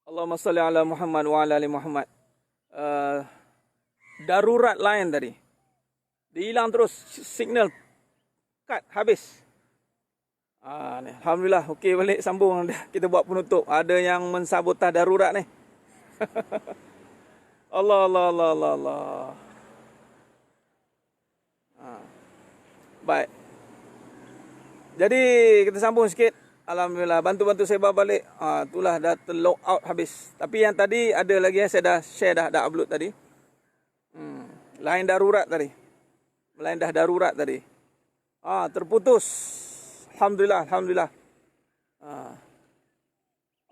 Allahumma salli ala Muhammad wa ala ali Muhammad. Uh, Darurat lain tadi. Dia hilang terus signal. Cut, habis. Ni. Alhamdulillah, okey balik sambung. Kita buat penutup. Ada yang mensabotah darurat ni. Allah, Allah, Allah, Allah, Allah. Baik. Jadi kita sambung sikit. Alhamdulillah, bantu-bantu saya bawa balik. Itulah dah terlog out habis. Tapi yang tadi ada lagi saya dah share dah upload tadi. Line darurat tadi. Line dah darurat tadi. Terputus. Alhamdulillah, alhamdulillah.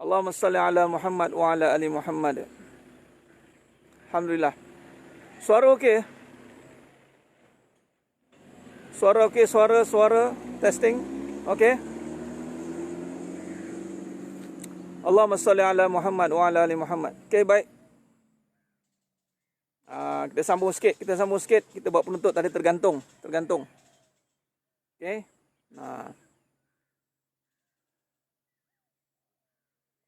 Allahumma salli ala Muhammad wa ala ali Muhammad. Alhamdulillah. Suara okey? Suara okey, suara testing. Okey. Allahumma salli ala Muhammad wa ala ali Muhammad. Okey, baik. Kita sambung sikit, kita buat penutup tadi tergantung. Okey.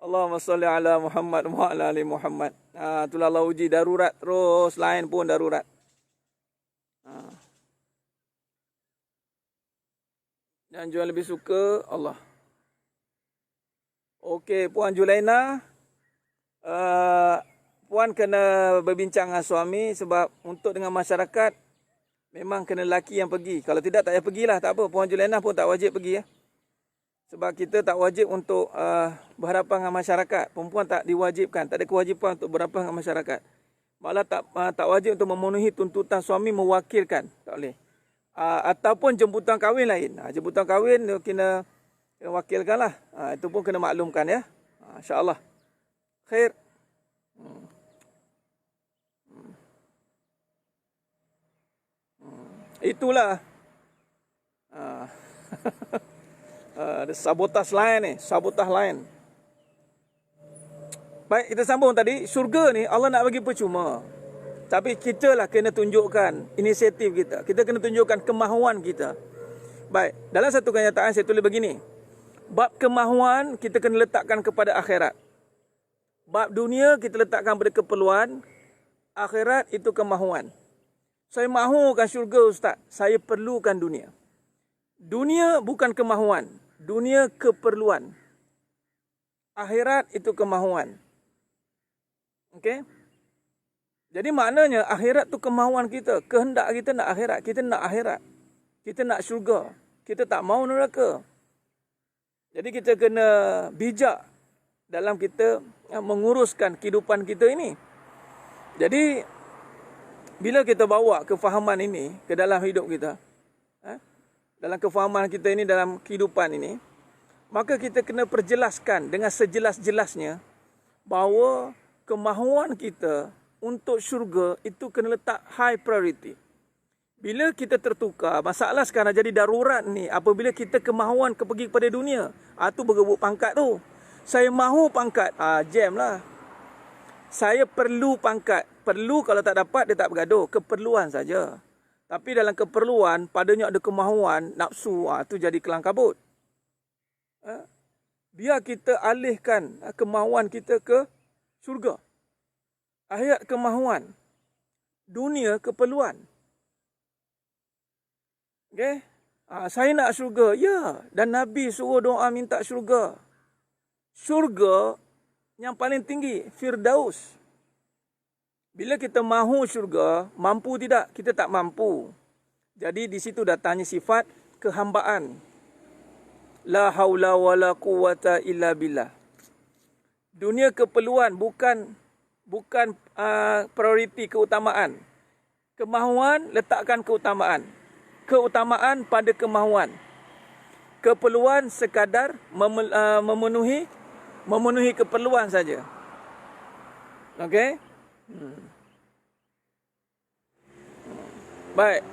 Allahumma salli ala Muhammad wa ala ali Muhammad. Itulah Allah uji darurat terus, lain pun darurat. Yang jual lebih suka Allah. Okey, Puan Julaina, Puan kena berbincang dengan suami sebab untuk dengan masyarakat memang kena lelaki yang pergi. Kalau tidak tak payah pergilah, tak apa. Puan Julaina pun tak wajib pergi ya. Sebab kita tak wajib untuk berhadapan dengan masyarakat. Perempuan tak diwajibkan, tak ada kewajipan untuk berhadapan dengan masyarakat. Malah tak wajib untuk memenuhi tuntutan suami mewakilkan, tak boleh. Ataupun jemputan kahwin lain. Jemputan kahwin kena wakilkanlah. Itu pun kena maklumkan ya. InsyaAllah. Khair. Itulah. Ada sabotas lain ni. Sabotas lain. Baik, kita sambung tadi. Syurga ni Allah nak bagi percuma. Tapi kita lah kena tunjukkan inisiatif kita. Kita kena tunjukkan kemahuan kita. Baik, dalam satu kenyataan saya tulis begini. Bab kemahuan kita kena letakkan kepada akhirat. Bab dunia kita letakkan pada keperluan. Akhirat itu kemahuan. Saya mahukan syurga Ustaz. Saya perlukan dunia. Dunia bukan kemahuan. Dunia keperluan. Akhirat itu kemahuan. Okey? Jadi maknanya akhirat tu kemahuan kita. Kehendak kita nak akhirat. Kita nak akhirat. Kita nak syurga. Kita tak mau neraka. Jadi kita kena bijak dalam kita menguruskan kehidupan kita ini. Jadi bila kita bawa kefahaman ini ke dalam hidup kita, dalam kefahaman kita ini, dalam kehidupan ini, maka kita kena perjelaskan dengan sejelas-jelasnya bahawa kemahuan kita untuk syurga itu kena letak high priority. Bila kita tertukar, masalah sekarang jadi darurat ni apabila kita kemahuan pergi kepada dunia. Tu bergebuk pangkat tu. Saya mahu pangkat, jam lah. Saya perlu pangkat. Perlu kalau tak dapat dia tak bergaduh. Keperluan saja. Tapi dalam keperluan, padanya ada kemahuan, nafsu, tu jadi kelang kabut. Biar kita alihkan kemahuan kita ke syurga. Akhirat kemahuan. Dunia keperluan. Okey? Saya nak syurga. Ya. Dan Nabi suruh doa minta syurga. Syurga yang paling tinggi. Firdaus. Bila kita mahu syurga, mampu tidak? Kita tak mampu. Jadi di situ datangnya sifat kehambaan. La haula wa la quwata illa billah. Dunia keperluan bukan prioriti keutamaan. Kemahuan letakkan keutamaan. Keutamaan pada kemahuan. Keperluan sekadar memenuhi keperluan saja. Okey? Baik.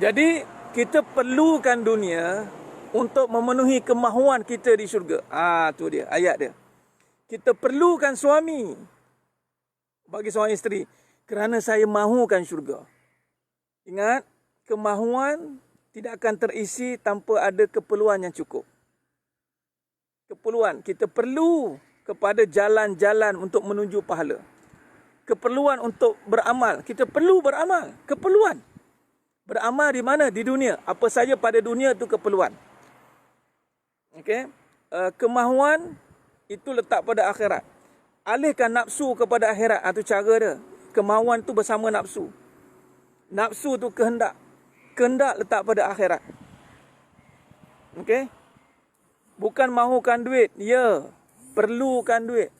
Jadi kita perlukan dunia untuk memenuhi kemahuan kita di syurga. Tu dia ayat dia. Kita perlukan suami bagi seorang isteri kerana saya mahukan syurga. Ingat, kemahuan tidak akan terisi tanpa ada keperluan yang cukup. Keperluan, kita perlu kepada jalan-jalan untuk menuju pahala. Keperluan untuk beramal. Kita perlu beramal. Keperluan. Beramal di mana? Di dunia. Apa saja pada dunia itu keperluan. Okey. Kemahuan itu letak pada akhirat. Alihkan nafsu kepada akhirat. Itu cara dia. Kemahuan itu bersama nafsu. Nafsu itu kehendak. Kehendak letak pada akhirat. Okey. Bukan mahukan duit. Ya. Perlukan duit.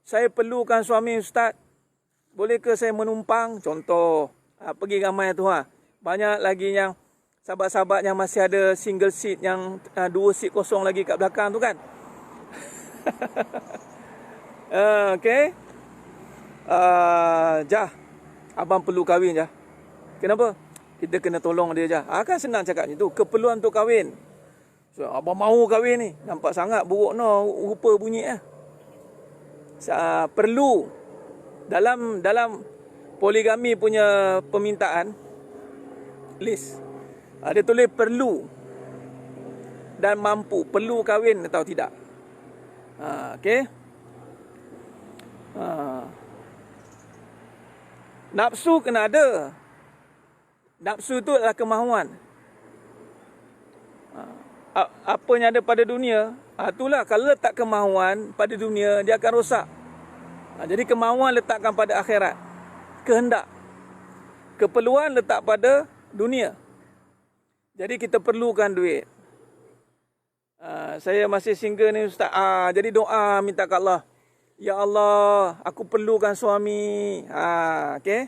Saya perlukan suami ustaz. Bolehkah saya menumpang? Contoh. Pergi ramai tu. Banyak lagi yang sahabat-sahabat yang masih ada single seat. Yang 2 seat kosong lagi kat belakang tu kan. Okey. Jah. Abang perlu kahwin Jah. Kenapa? Kita kena tolong dia Jah. Kan senang cakap macam tu. Keperluan untuk kahwin. So, abang mahu kahwin ni. Nampak sangat buruk no. Rupa bunyi perlu. Dalam poligami punya permintaan. List. Dia tulis perlu. Dan mampu. Perlu kahwin atau tidak. Okey. Nafsu kena ada. Nafsu itu adalah kemahuan. Apa yang ada pada dunia, itulah kalau letak kemahuan pada dunia, dia akan rosak. Jadi kemahuan letakkan pada akhirat. Kehendak. Keperluan letak pada dunia. Jadi kita perlukan duit. Saya masih single ni ustaz. Jadi doa minta ke Allah. Ya Allah, aku perlukan suami. Okey.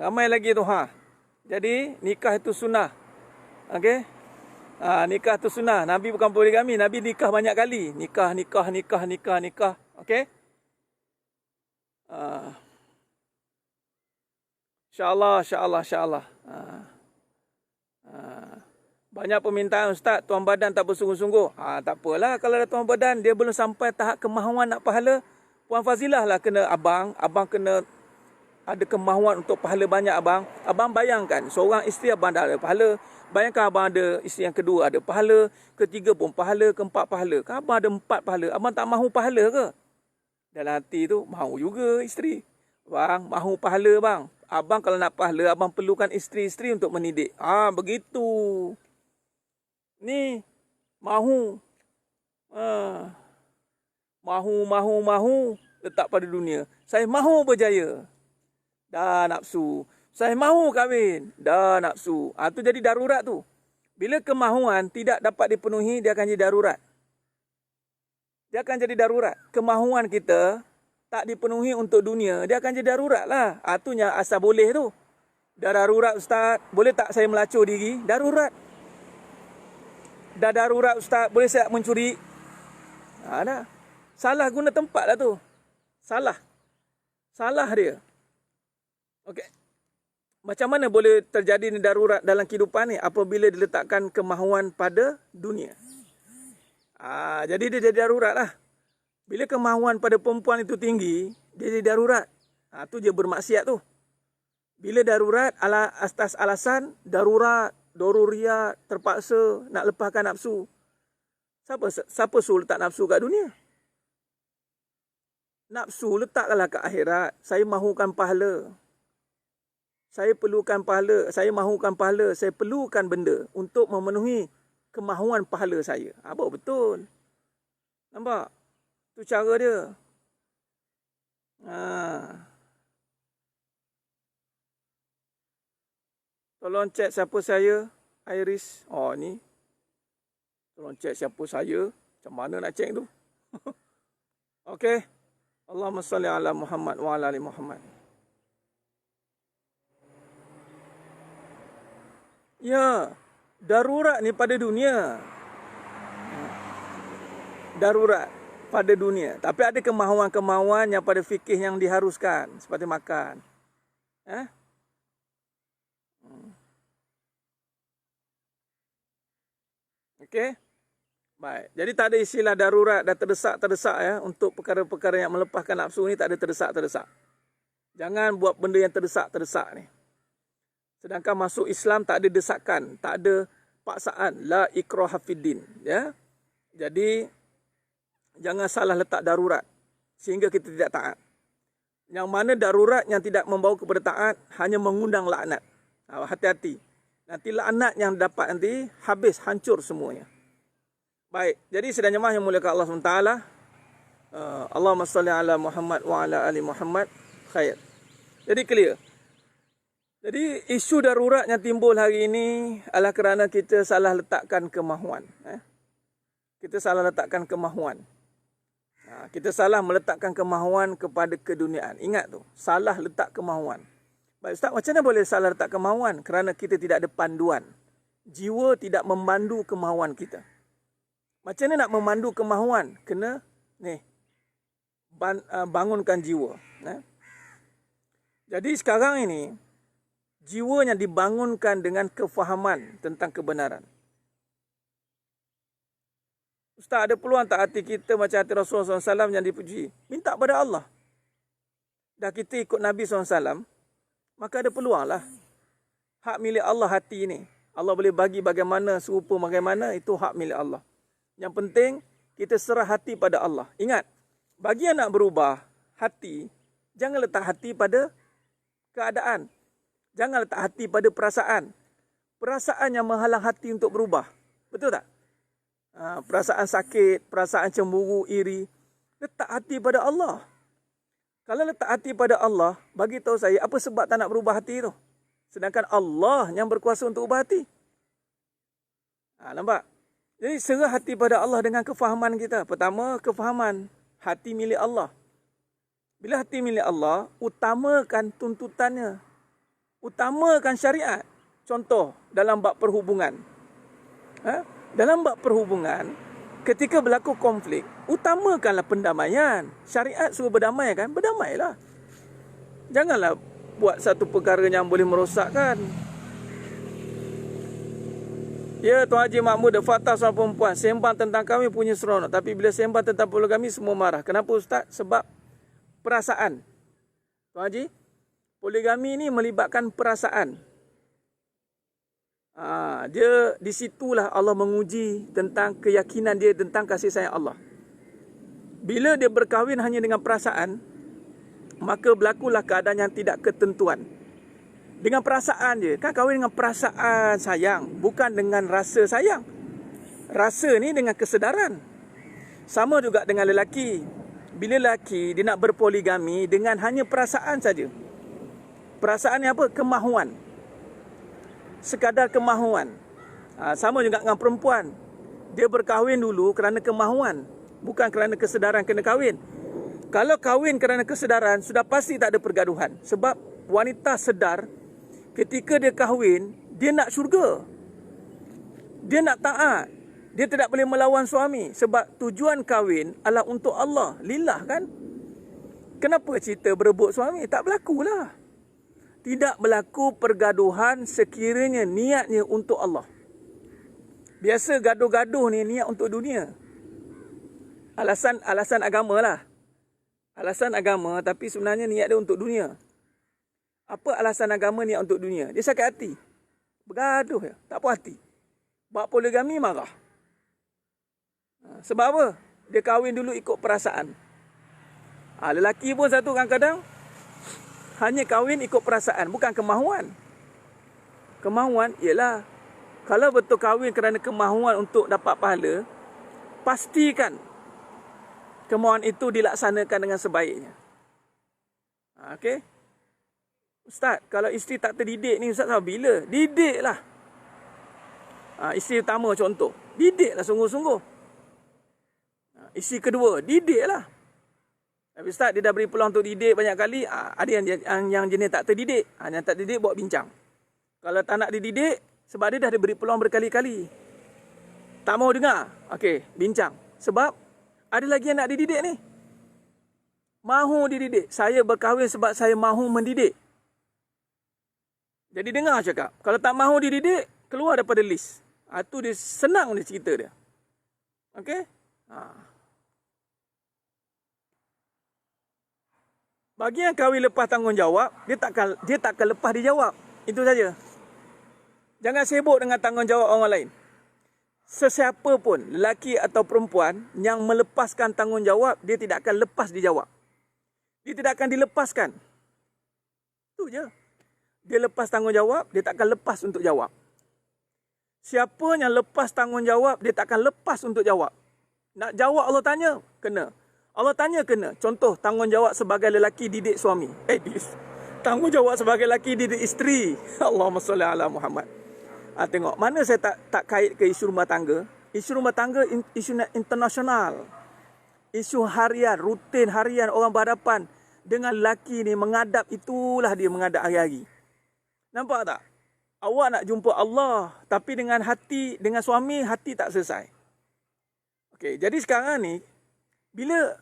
Ramai lagi tu Jadi nikah itu sunnah. Okey. Nikah itu sunnah. Nabi bukan poligami, Nabi nikah banyak kali. Nikah. Okey. InsyaAllah. Banyak permintaan ustaz, tuan badan tak bersungguh-sungguh. Tak apalah kalau ada tuan badan, dia belum sampai tahap kemahuan nak pahala. Puan Fazilah lah kena abang kena ada kemahuan untuk pahala banyak abang. Abang bayangkan, seorang isteri abang dah ada pahala. Bayangkan abang ada isteri yang kedua ada pahala, ketiga pun pahala, keempat pahala. Kan abang ada 4 pahala, abang tak mahu pahala ke? Dalam hati tu, mahu juga isteri. Bang, mahu pahala bang. Abang kalau nak pahala, abang perlukan isteri-isteri untuk mendidik. Begitu. Ni, mahu. Mahu. Letak pada dunia. Saya mahu berjaya. Dah nafsu. Saya mahu kahwin. Dah nafsu. Itu jadi darurat tu. Bila kemahuan tidak dapat dipenuhi, dia akan jadi darurat. Kemahuan kita tak dipenuhi untuk dunia, dia akan jadi darurat lah. Itunya asal boleh tu. Dah darurat ustaz, boleh tak saya melacur diri? Darurat. Dah darurat ustaz, boleh saya mencuri? Dah. Salah guna tempat lah tu. Salah dia. Okey. Macam mana boleh terjadi ni darurat dalam kehidupan ni? Apabila diletakkan kemahuan pada dunia. Jadi dia jadi darurat lah. Bila kemahuan pada perempuan itu tinggi, dia jadi darurat. Tu je bermaksiat tu. Bila darurat atas alasan darurat, doruriyat, terpaksa nak lepaskan nafsu. Siapa suruh letak nafsu kat dunia? Nafsu letaklah kat akhirat. Saya mahukan pahala. Saya perlukan pahala. Saya mahukan pahala. Saya perlukan benda untuk memenuhi kemahuan pahala saya. Betul. Nampak? Itu cara dia. Tolong cek siapa saya. Iris. Ni. Tolong cek siapa saya. Macam mana nak cek tu? Okey. Allahumma salli ala Muhammad wa ala ali Muhammad. Ya. Darurat ni pada dunia. Darurat pada dunia. Tapi ada kemahuan-kemahuan yang pada fikih yang diharuskan. Seperti makan. Okey. Baik. Jadi tak ada istilah darurat dan terdesak-terdesak ya. Untuk perkara-perkara yang melepaskan nafsu ni tak ada terdesak-terdesak. Jangan buat benda yang terdesak-terdesak ni. Sedangkan masuk Islam tak ada desakan, tak ada paksaan, la ikraha fiddin, ya. Jadi Jangan salah letak darurat sehingga kita tidak taat. Yang mana darurat yang tidak membawa kepada taat hanya mengundang laknat. Hati-hati. Nanti laknat yang dapat nanti habis, hancur semuanya. Baik, jadi sedang jemaah yang muliakan Allah SWT. Allahumma salli ala Muhammad wa ala ali Muhammad. Khair. Jadi clear. Jadi isu darurat yang timbul hari ini adalah kerana kita salah letakkan kemahuan. Kita salah letakkan kemahuan. Kita salah meletakkan kemahuan kepada keduniaan. Ingat tu, salah letak kemahuan. Baik Ustaz, macam mana boleh salah letak kemahuan? Kerana kita tidak ada panduan. Jiwa tidak memandu kemahuan kita. Macam mana nak memandu kemahuan? Kena bangunkan jiwa. Jadi sekarang ini, jiwa yang dibangunkan dengan kefahaman tentang kebenaran. Ustaz, ada peluang tak hati kita macam hati Rasulullah SAW yang dipuji? Minta pada Allah. Dah kita ikut Nabi SAW, maka ada peluang lah. Hak milik Allah hati ni. Allah boleh bagi bagaimana, serupa bagaimana, itu hak milik Allah. Yang penting, kita serah hati pada Allah. Ingat, bagi yang nak berubah hati, jangan letak hati pada keadaan. Jangan letak hati pada perasaan. Perasaan yang menghalang hati untuk berubah. Betul tak? Perasaan sakit, perasaan cemburu, iri. Letak hati pada Allah. Kalau letak hati pada Allah, bagi tahu saya apa sebab tak nak berubah hati tu. Sedangkan Allah yang berkuasa untuk ubah hati. Nampak? Jadi serah hati pada Allah dengan kefahaman kita. Pertama, kefahaman. Hati milik Allah. Bila hati milik Allah, utamakan tuntutannya. Utamakan syariat. Contoh, dalam bab perhubungan. Dalam bab perhubungan, ketika berlaku konflik, utamakanlah pendamaian. Syariat suruh berdamai kan? Berdamailah. Janganlah buat satu perkara yang boleh merosakkan. Ya, Tuan Haji Mahmud, fakta soal perempuan. Sembang tentang kami punya seronok. Tapi bila sembang tentang poligami, semua marah. Kenapa Ustaz? Sebab perasaan. Tuan Haji, poligami ni melibatkan perasaan. Dia di situlah Allah menguji tentang keyakinan dia tentang kasih sayang Allah. Bila dia berkahwin hanya dengan perasaan, maka berlakulah keadaan yang tidak ketentuan. Dengan perasaan je. Kan kahwin dengan perasaan sayang, bukan dengan rasa sayang. Rasa ni dengan kesedaran. Sama juga dengan lelaki. Bila lelaki dia nak berpoligami dengan hanya perasaan saja. Perasaan ni apa? Kemahuan. Sekadar kemahuan. Sama juga dengan perempuan. Dia berkahwin dulu kerana kemahuan, bukan kerana kesedaran kena kahwin. Kalau kahwin kerana kesedaran, sudah pasti tak ada pergaduhan. Sebab wanita sedar, ketika dia kahwin, dia nak syurga. Dia nak taat. Dia tidak boleh melawan suami. Sebab tujuan kahwin adalah untuk Allah. Lillah kan? Kenapa cerita berebut suami? Tak berlakulah. Tidak berlaku pergaduhan sekiranya niatnya untuk Allah. Biasa gaduh-gaduh ni niat untuk dunia. Alasan agama lah. Alasan agama tapi sebenarnya niat dia untuk dunia. Apa alasan agama niat untuk dunia? Dia sakit hati. Bergaduh ya, tak puas hati. Buat poligami marah. Sebab apa? Dia kahwin dulu ikut perasaan. Lelaki pun satu kadang-kadang hanya kahwin ikut perasaan, bukan kemahuan. Kemahuan ialah, kalau betul kahwin kerana kemahuan untuk dapat pahala, pastikan kemahuan itu dilaksanakan dengan sebaiknya. Okey? Ustaz, kalau isteri tak terdidik ni, Ustaz tahu bila? Didiklah. Isteri utama contoh. Didiklah sungguh-sungguh. Isteri kedua, didiklah. Tapi Ustaz, dia dah beri peluang untuk didik banyak kali. Ada yang jenis tak terdidik. Yang tak terdidik, bawa bincang. Kalau tak nak dididik, sebab dia dah diberi peluang berkali-kali. Tak mau dengar. Okey, bincang. Sebab ada lagi yang nak dididik ni. Mahu dididik. Saya berkahwin sebab saya mahu mendidik. Jadi dengar cakap. Kalau tak mahu dididik, keluar daripada list. Itu dia senang dia cerita dia. Okey? Bagi yang kahwin lepas tanggungjawab, dia takkan lepas dijawab. Itu saja. Jangan sibuk dengan tanggungjawab orang lain. Sesiapa pun, lelaki atau perempuan yang melepaskan tanggungjawab, dia tidak akan lepas dijawab. Dia tidak akan dilepaskan. Itu je. Dia lepas tanggungjawab, dia tak akan lepas untuk jawab. Siapa yang lepas tanggungjawab, dia tak akan lepas untuk jawab. Nak jawab Allah tanya, kena. Allah tanya, kena. Contoh, tanggungjawab sebagai lelaki didik suami. Tanggungjawab sebagai lelaki didik isteri. Allahumma salli ala Muhammad. Tengok, mana saya tak kait ke isu rumah tangga. Isu rumah tangga, isu internasional. Isu harian, rutin harian orang berhadapan dengan lelaki ni menghadap, itulah dia menghadap hari-hari. Nampak tak? Awak nak jumpa Allah, tapi dengan hati, dengan suami, hati tak selesai. Okey, jadi sekarang ni, bila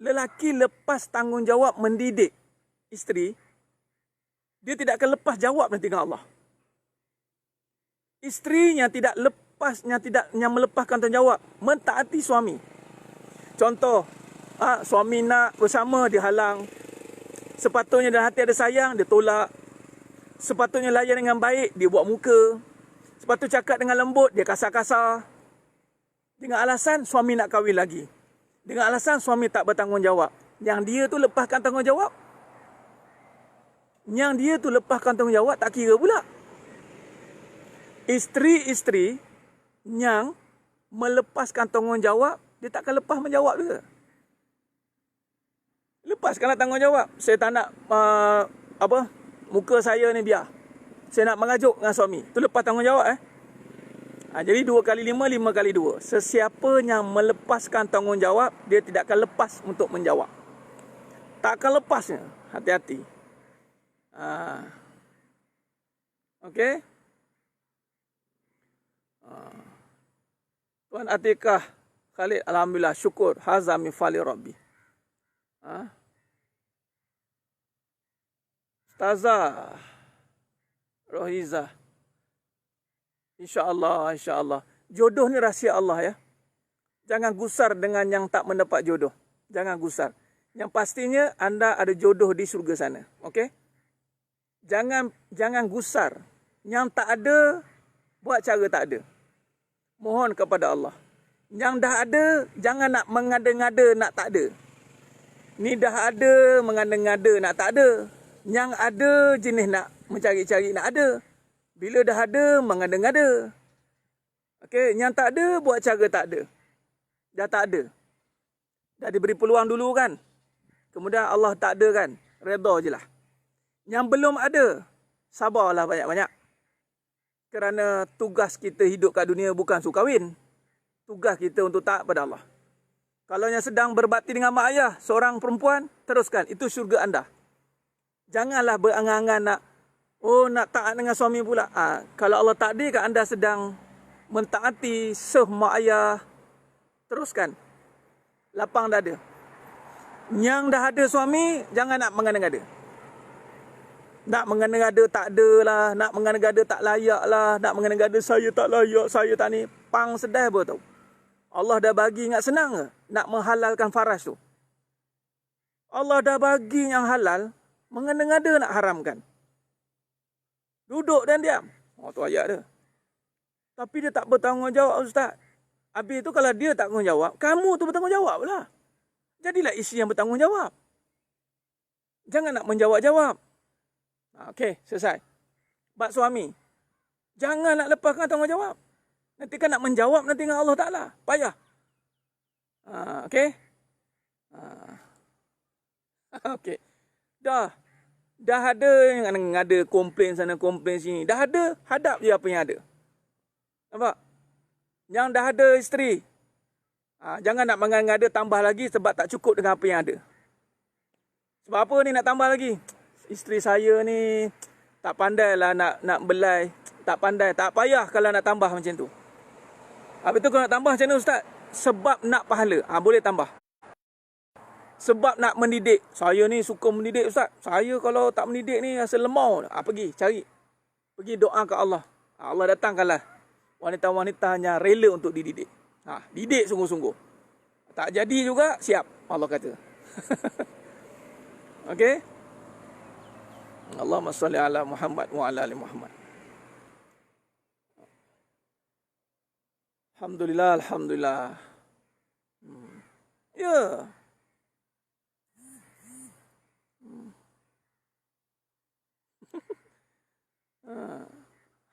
lelaki lepas tanggungjawab mendidik isteri, dia tidak akan lepas jawab nanti dengan Allah. Isterinya tidak lepasnya, yang melepaskan tanggungjawab, mentaati suami. Contoh, suami nak bersama, dia halang. Sepatutnya dalam hati ada sayang, dia tolak. Sepatutnya layan dengan baik, dia buat muka. Sepatutnya cakap dengan lembut, dia kasar-kasar. Dengan alasan suami nak kahwin lagi. Dengan alasan suami tak bertanggungjawab. Yang dia tu lepaskan tanggungjawab. Yang dia tu lepaskan tanggungjawab tak kira pula. Isteri-isteri yang melepaskan tanggungjawab, dia takkan lepas menjawab juga. Lepaskanlah tanggungjawab. Saya tak nak muka saya ni biar. Saya nak mengajuk dengan suami. Tu lepas tanggungjawab jadi 2 kali 5, 5 kali 2. Sesiapa yang melepaskan tanggungjawab, dia tidak akan lepas untuk menjawab. Tak akan lepasnya. Hati-hati. Okey. Tuan Atikah Khalid, alhamdulillah, syukur. Haza min fali Rabbi. Ustazah Rohiza, InsyaAllah, insyaAllah. Jodoh ni rahsia Allah ya. Jangan gusar dengan yang tak mendapat jodoh. Jangan gusar. Yang pastinya anda ada jodoh di syurga sana. Okey? Jangan gusar. Yang tak ada, buat cara tak ada. Mohon kepada Allah. Yang dah ada, jangan nak mengada-ngada nak tak ada. Ni dah ada, mengada-ngada nak tak ada. Yang ada, jenis nak mencari-cari nak ada. Bila dah ada, mengada-ngada. Okey, yang tak ada, buat cara tak ada. Dah tak ada. Dah diberi peluang dulu kan. Kemudian Allah tak ada kan. Redha je lah. Yang belum ada, sabarlah banyak-banyak. Kerana tugas kita hidup kat dunia bukan suka kahwin. Tugas kita untuk taat pada Allah. Kalau yang sedang berbakti dengan mak ayah, seorang perempuan, teruskan. Itu syurga anda. Janganlah berangan-angan nak taat dengan suami pula. Kalau Allah takdirkan anda sedang mentaati mak ayah, teruskan. Lapang dada. Yang dah ada suami, jangan nak mengada-ngada. Nak mengada-ngada tak ada lah. Nak mengada-ngada tak layak lah. Nak mengada-ngada saya tak layak, saya tak ni. Pang sedih apa tau. Allah dah bagi ingat senang ke nak menghalalkan faras tu. Allah dah bagi yang halal, mengada-ngada nak haramkan. Duduk dan diam. Tu ayat dia. Tapi dia tak bertanggungjawab, Ustaz. Habis tu kalau dia tak bertanggungjawab, kamu tu bertanggungjawab lah. Jadilah isteri yang bertanggungjawab. Jangan nak menjawab-jawab. Okey, selesai. Bab suami. Jangan nak lepaskan tanggungjawab. Nanti kan nak menjawab nanti dengan Allah Ta'ala. Payah. Okey. Okey. Dah ada yang ada komplain sana, komplain sini. Dah ada, hadap je apa yang ada. Nampak? Yang dah ada isteri. Jangan nak mengada-ngada tambah lagi sebab tak cukup dengan apa yang ada. Sebab apa ni nak tambah lagi? Isteri saya ni tak pandai lah nak belai. Tak pandai. Tak payah kalau nak tambah macam tu. Habis tu kalau nak tambah macam mana Ustaz? Sebab nak pahala. Boleh tambah. Sebab nak mendidik. Saya ni suka mendidik Ustaz. Saya kalau tak mendidik ni rasa lemah. Pergi cari. Pergi doa ke Allah. Allah datangkanlah wanita-wanita yang rela untuk dididik. Didik sungguh-sungguh. Tak jadi juga, siap. Allah kata. Okey. Allahumma salli ala Muhammad wa ala ali Muhammad. Alhamdulillah, Alhamdulillah. Ya.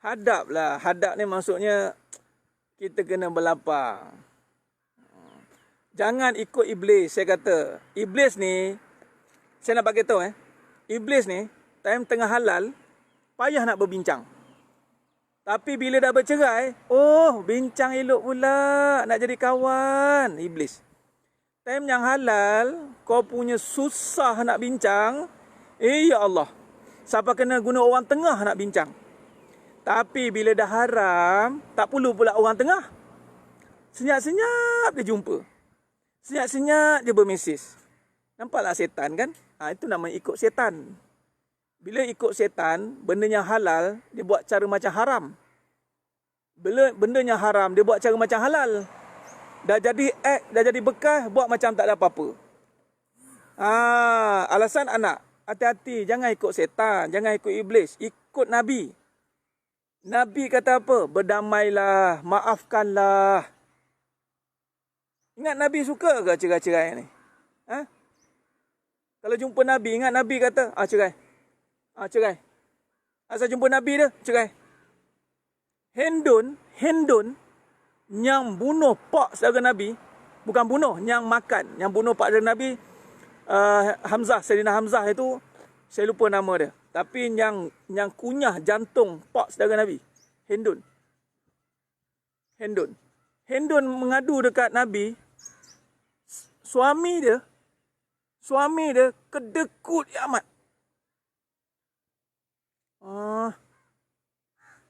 Hadap lah. Hadap ni maksudnya kita kena berlapar. Jangan ikut iblis. Saya kata, iblis ni, saya nak bagi tahu iblis ni, time tengah halal, payah nak berbincang. Tapi bila dah bercerai, bincang elok pula, nak jadi kawan, iblis. Time yang halal, kau punya susah nak bincang, ya Allah, siapa kena guna orang tengah nak bincang. Tapi bila dah haram, tak perlu pula orang tengah. Senyap-senyap dia jumpa. Senyap-senyap dia bermesis. Nampaklah setan kan? Itu namanya ikut setan. Bila ikut setan, benda yang halal, dia buat cara macam haram. Bila benda yang haram, dia buat cara macam halal. Dah jadi bekas, buat macam tak ada apa-apa. Alasan anak, hati-hati, jangan ikut setan, jangan ikut iblis, ikut Nabi. Nabi kata apa? Berdamailah, maafkanlah. Ingat Nabi suka ke cerai-cerai ni? Kalau jumpa Nabi, ingat Nabi kata, cerai. Cerai. Asal jumpa Nabi dia, cerai. Hendun yang bunuh pak saudara Nabi, bukan bunuh, yang makan, yang bunuh pak saudara Nabi, Hamzah, Sayyidina Hamzah itu, saya lupa nama dia. Tapi yang kunyah jantung pak saudara Nabi, Hendun mengadu dekat Nabi, suami dia kedekut amat.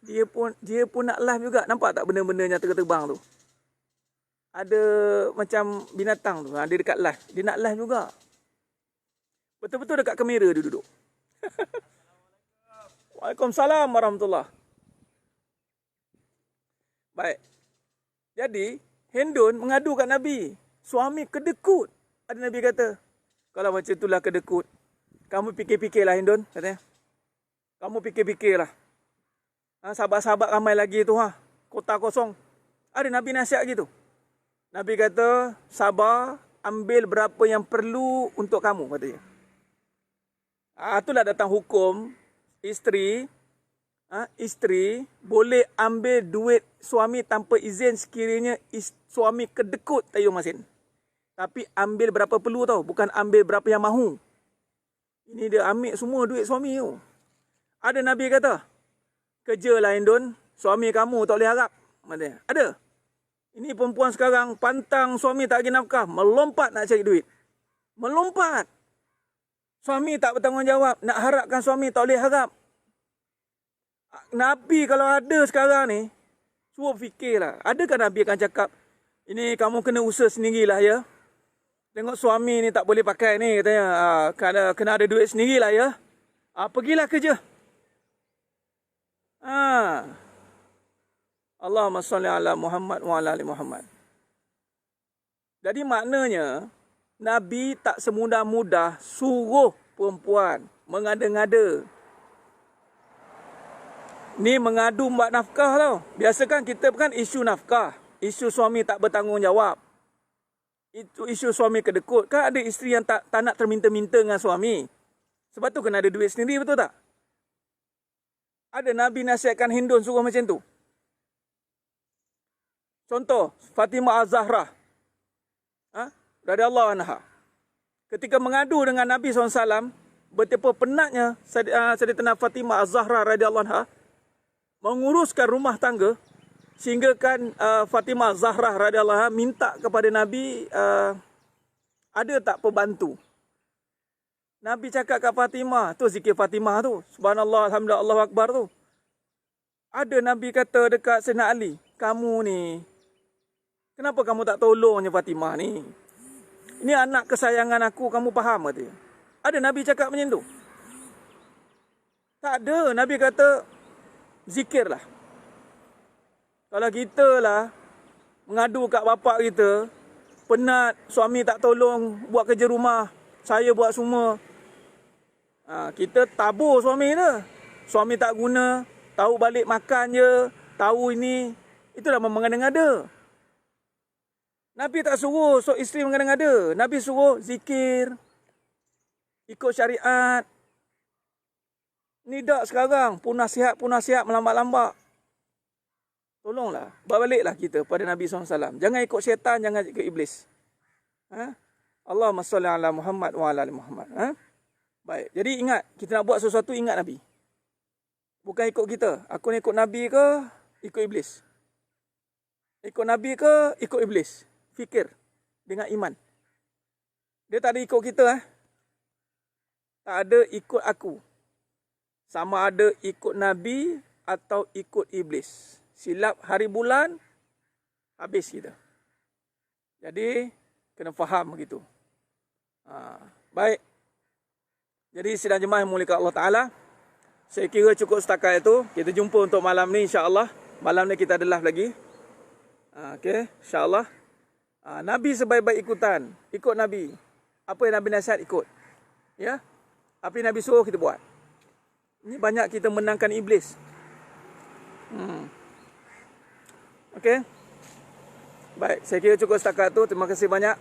Dia pun nak live juga. Nampak tak benda-benda yang terbang tu? Ada macam binatang tu. Dia dekat live. Dia nak live juga. Betul-betul dekat kamera dia duduk. Waalaikumsalam warahmatullahi. Baik. Jadi, Hendun mengadu kat Nabi. Suami kedekut. Ada Nabi kata, kalau macam itulah kedekut, kamu fikir-fikirlah Hendun, katanya. Kamu fikir-fikirlah. Sahabat-sahabat ramai lagi tu, kota kosong. Ada Nabi nasihat gitu. Nabi kata, sabar, ambil berapa yang perlu untuk kamu, katanya. Itulah datang hukum, isteri boleh ambil duit suami tanpa izin sekiranya suami kedekut tayu masin. Tapi ambil berapa perlu tau, bukan ambil berapa yang mahu. Ini dia ambil semua duit suami tu. Ada Nabi kata, kerjalah Indon, suami kamu tak boleh harap. Ada. Ini perempuan sekarang pantang suami tak bagi nafkah, melompat nak cari duit. Melompat. Suami tak bertanggungjawab, nak harapkan suami tak boleh harap. Nabi kalau ada sekarang ni, cuba fikirlah. Adakah Nabi akan cakap, ini kamu kena usaha sendirilah ya. Tengok suami ni tak boleh pakai ni katanya. Kena ada duit sendirilah ya. Pergilah kerja. Allahumma salli ala Muhammad wa ala ali Muhammad. Jadi maknanya, Nabi tak semudah-mudah suruh perempuan mengada-ngada. Ni mengadu buat nafkah tau. Biasa kan kita kan isu nafkah. Isu suami tak bertanggungjawab. Itu isu suami kedekut. Kan ada isteri yang tak nak terminta-minta dengan suami. Sebab tu kena ada duit sendiri, betul tak? Ada Nabi nasihatkan Hindun suruh macam tu. Contoh, Fatimah Az-Zahra. Radhiyallahu anha. Ketika mengadu dengan Nabi SAW, betapa penatnya Sayyidatina Fatimah Az-Zahra radhiyallahu anha menguruskan rumah tangga, sehingga kan Fatimah Az-Zahra radhiyallahu anha minta kepada Nabi, ada tak pembantu? Nabi cakap kat Fatimah, tu zikir Fatimah tu, subhanallah, alhamdulillah, Allahu akbar tu. Ada Nabi kata dekat Sayyidina Ali, kamu ni, kenapa kamu tak tolongnya Fatimah ni? Ini anak kesayangan aku, kamu faham ke? Ada Nabi cakap macam tu? Tak ada. Nabi kata, zikirlah. Kalau kita lah mengadu kat bapak kita, penat, suami tak tolong buat kerja rumah, saya buat semua. Kita tabur suami dia. Suami tak guna, tahu balik makan je, tahu ini. Itulah mengada-ngada. Nabi tak suruh sok isteri mengada-ngada. Nabi suruh zikir, ikut syariat. Ni dak sekarang, pun nasihat melambat-lambat. Tolonglah, berbaliklah kita pada Nabi SAW. Jangan ikut syaitan, jangan ikut iblis. Allahumma salli ala Muhammad wa ala ali Muhammad. Baik, jadi ingat, kita nak buat sesuatu, ingat Nabi. Bukan ikut kita. Aku ni ikut Nabi ke, ikut iblis? Ikut Nabi ke, ikut iblis? Fikir dengan iman. Dia tak ada ikut kita. Tak ada ikut aku. Sama ada ikut Nabi atau ikut iblis. Silap hari bulan, habis kita. Jadi, kena faham begitu. Baik. Jadi, sidang jemaah yang mulia Allah Ta'ala, saya kira cukup setakat itu. Kita jumpa untuk malam ni, insyaAllah. Malam ni kita ada live lagi. Okay, insyaAllah. Nabi sebaik-baik ikutan. Ikut Nabi. Apa yang Nabi nasihat, ikut. Ya. Apa yang Nabi suruh, kita buat. Ini banyak kita menangkan iblis. Okey. Baik, saya kira cukup setakat tu. Terima kasih banyak.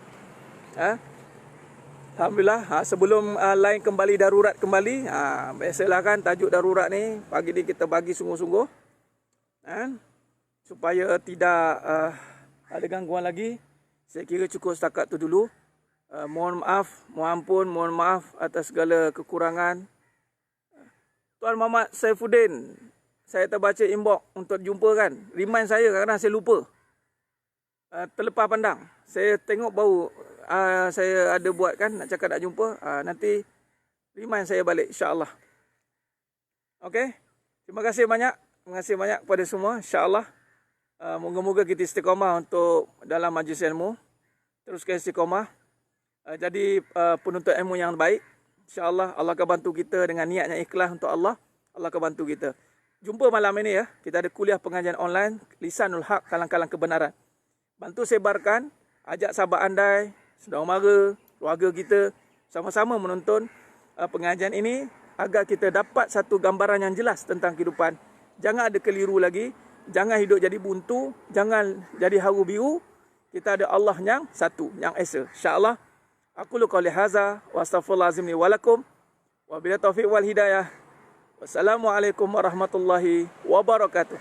Alhamdulillah. Sebelum line kembali darurat kembali, biasalah kan tajuk darurat ni pagi ni kita bagi sungguh-sungguh. Supaya tidak ada gangguan lagi. Saya kira cukup setakat tu dulu. Mohon maaf, mohon ampun, mohon maaf atas segala kekurangan. Tuan Muhammad Saifuddin, saya terbaca inbox untuk jumpa kan. Remind saya, kadang-kadang saya lupa. Terlepas pandang. Saya tengok baru saya ada buat kan, nak cakap nak jumpa. Nanti remind saya balik, insyaAllah. Okey. Terima kasih banyak. Terima kasih banyak kepada semua, insyaAllah. Moga-moga kita istiqamah untuk dalam majlis ilmu. Teruskan istiqamah. Jadi penuntut ilmu yang baik. InsyaAllah Allah akan bantu kita dengan niat yang ikhlas untuk Allah. Allah akan bantu kita. Jumpa malam ini ya. Kita ada kuliah pengajian online. Lisanul Haq, kalang-kalang kebenaran. Bantu sebarkan. Ajak sahabat andai, saudara mara, keluarga kita. Sama-sama menonton pengajian ini. Agar kita dapat satu gambaran yang jelas tentang kehidupan. Jangan ada keliru lagi. Jangan hidup jadi buntu. Jangan jadi haru biru. Kita ada Allah yang satu. Yang esa. InsyaAllah. Aku lu qawli haza wa astaghfirullahalazim li wa lakum wa bila taufiq wal hidayah. Wassalamualaikum warahmatullahi wabarakatuh.